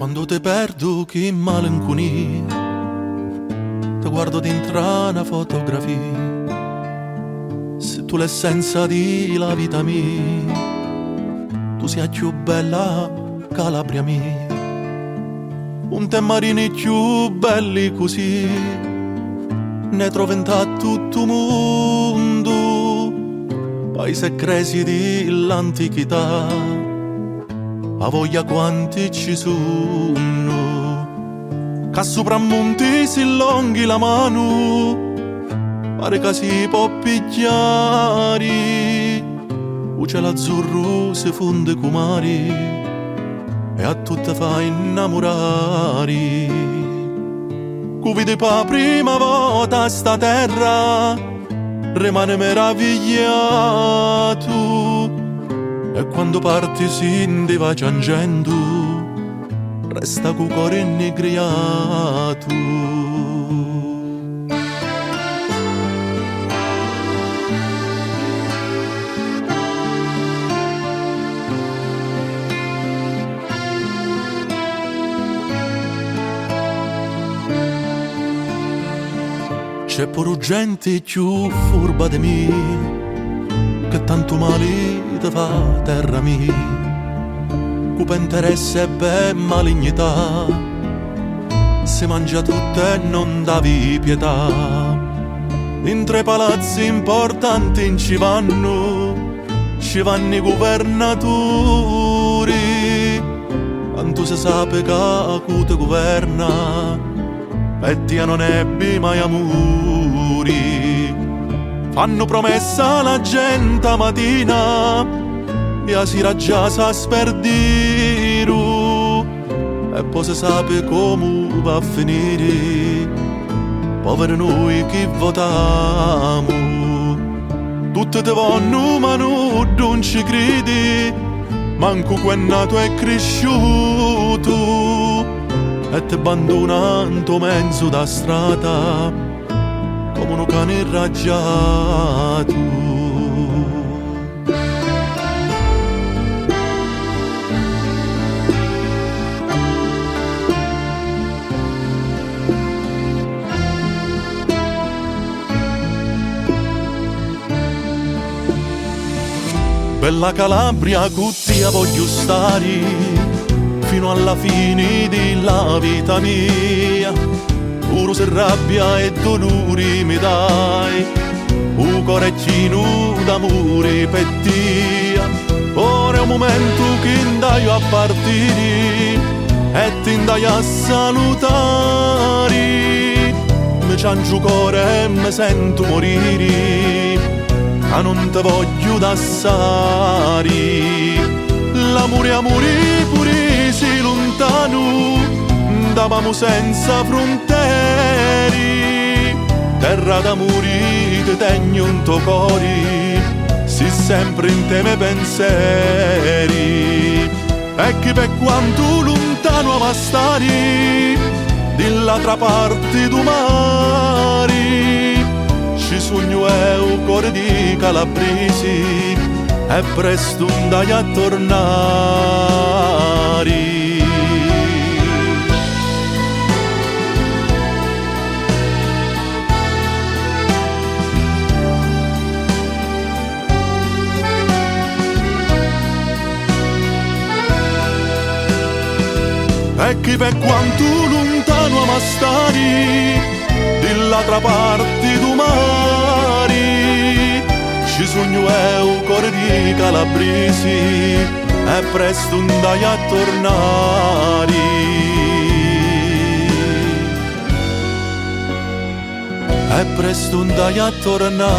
Quando te perdo che malinconia, ti guardo dentro una fotografia. Se tu l'essenza di la vita mia, tu sei più bella Calabria mia. Un te marini più belli così ne trovi in tutto il mondo. Paesi cresi dell'antichità, a voglia quanti ci sono, che sopra monti si allunghi la mano, pare che si può pigliare, il cielo azzurro si fonde con mare e a tutte fa innamorare. Cu vedi per prima volta sta terra rimane meravigliato, e quando parti si ti va piangendo, resta cu cuore innegriato. C'è pure gente più furba di me, che tanto male te fa terra mia, cu per interesse e per malignità si mangia tutto e non davi pietà. In tre palazzi importanti in ci vanno i governatori, quanto si sa che cu te governa e Dio non ebbe mai amori. Fanno promessa alla gente a mattina e a sera già sa sperdiru, e poi si sa come va a finire, poveri noi che votiamo. Tutti te vanno ma non ci credi, manco quando nato è cresciuto, e ti abbandonando mezzo da strada come un cane irraggiato. Bella Calabria, cuttia voglio stare fino alla fine della vita mia. Puro se rabbia e dolori mi dai, un coreggino d'amore per te. Ora è un momento che andai a partire e ti andai a salutare. Mi ciangio cuore e mi sento morire, ma non te voglio d'assare. L'amore amore pure si lontano, andavamo senza frontiere, terra d'amore te tegno un tuo cuore, si sempre in te me pensieri. E che per quanto lontano ama stare, dall'altra parte du mare, ci sogno è un cuore di calabresi, e presto andai a tornare. E che per quanto lontano ama stare, dall'altra parte du mare, ci sogno è un cuore di calabresi, e presto andai a tornare. E presto andai a tornare.